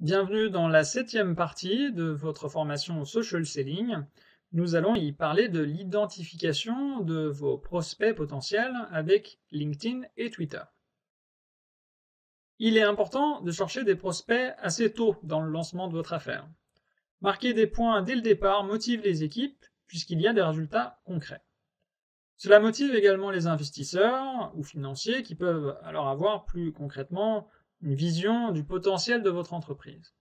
Bienvenue dans la 7e partie de votre formation Social Selling. Nous allons y parler de l'identification de vos prospects potentiels avec LinkedIn et Twitter. Il est important de chercher des prospects assez tôt dans le lancement de votre affaire. Marquer des points dès le départ motive les équipes puisqu'il y a des résultats concrets. Cela motive également les investisseurs ou financiers qui peuvent alors avoir plus concrètement une vision du potentiel de votre entreprise.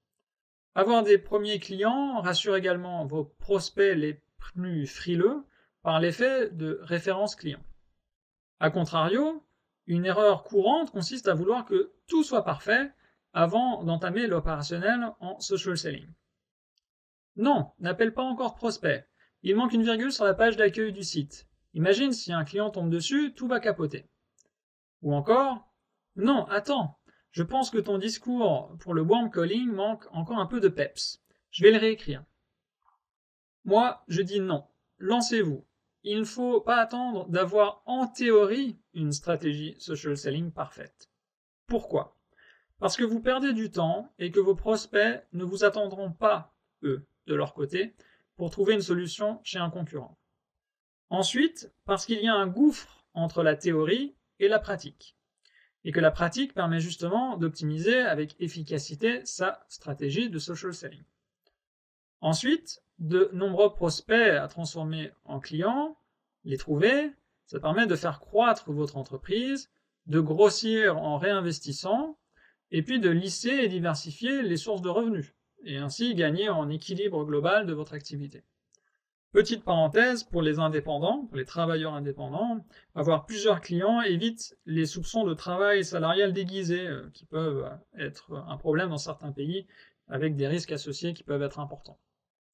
Avoir des premiers clients rassure également vos prospects les plus frileux par l'effet de référence client. A contrario, une erreur courante consiste à vouloir que tout soit parfait avant d'entamer l'opérationnel en social selling. Non, n'appelle pas encore prospect. Il manque une virgule sur la page d'accueil du site. Imagine si un client tombe dessus, tout va capoter. Ou encore, non, attends, je pense que ton discours pour le warm calling manque encore un peu de peps. Je vais le réécrire. Moi, je dis non. Lancez-vous. Il ne faut pas attendre d'avoir en théorie une stratégie social selling parfaite. Pourquoi? Parce que vous perdez du temps et que vos prospects ne vous attendront pas, eux, de leur côté, pour trouver une solution chez un concurrent. Ensuite, parce qu'il y a un gouffre entre la théorie et la pratique, et que la pratique permet justement d'optimiser avec efficacité sa stratégie de social selling. Ensuite, de nombreux prospects à transformer en clients, les trouver, ça permet de faire croître votre entreprise, de grossir en réinvestissant, et puis de lisser et diversifier les sources de revenus, et ainsi gagner en équilibre global de votre activité. Petite parenthèse, pour les indépendants, pour les travailleurs indépendants, avoir plusieurs clients évite les soupçons de travail salarial déguisé qui peuvent être un problème dans certains pays avec des risques associés qui peuvent être importants.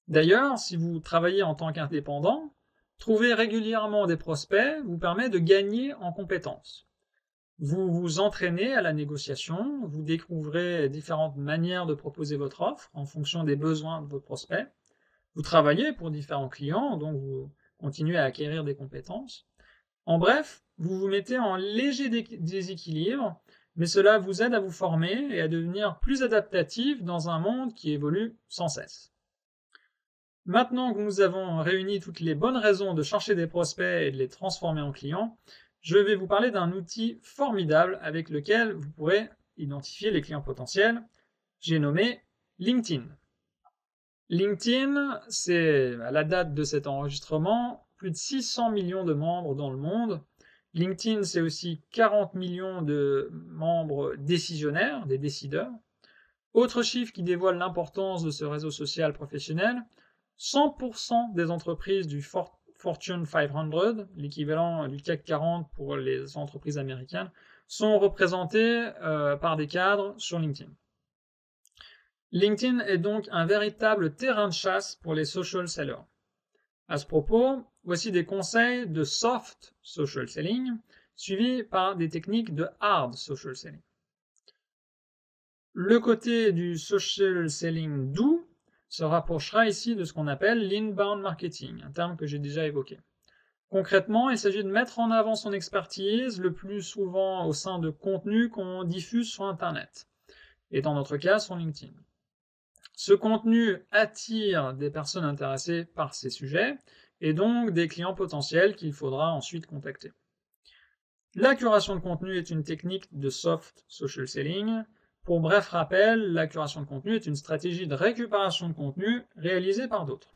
D'ailleurs, si vous travaillez en tant qu'indépendant, trouver régulièrement des prospects vous permet de gagner en compétences. Vous vous entraînez à la négociation, vous découvrez différentes manières de proposer votre offre en fonction des besoins de vos prospects. Vous travaillez pour différents clients, donc vous continuez à acquérir des compétences. En bref, vous vous mettez en léger déséquilibre, mais cela vous aide à vous former et à devenir plus adaptatif dans un monde qui évolue sans cesse. Maintenant que nous avons réuni toutes les bonnes raisons de chercher des prospects et de les transformer en clients, je vais vous parler d'un outil formidable avec lequel vous pourrez identifier les clients potentiels. J'ai nommé LinkedIn. LinkedIn, c'est, à la date de cet enregistrement, plus de 600 millions de membres dans le monde. LinkedIn, c'est aussi 40 millions de membres décisionnaires, des décideurs. Autre chiffre qui dévoile l'importance de ce réseau social professionnel, 100% des entreprises du Fortune 500, l'équivalent du CAC 40 pour les entreprises américaines, sont représentées par des cadres sur LinkedIn. LinkedIn est donc un véritable terrain de chasse pour les social sellers. À ce propos, voici des conseils de soft social selling, suivis par des techniques de hard social selling. Le côté du social selling doux se rapprochera ici de ce qu'on appelle l'inbound marketing, un terme que j'ai déjà évoqué. Concrètement, il s'agit de mettre en avant son expertise, le plus souvent au sein de contenus qu'on diffuse sur Internet, et dans notre cas sur LinkedIn. Ce contenu attire des personnes intéressées par ces sujets et donc des clients potentiels qu'il faudra ensuite contacter. La curation de contenu est une technique de soft social selling. Pour bref rappel, la curation de contenu est une stratégie de récupération de contenu réalisée par d'autres.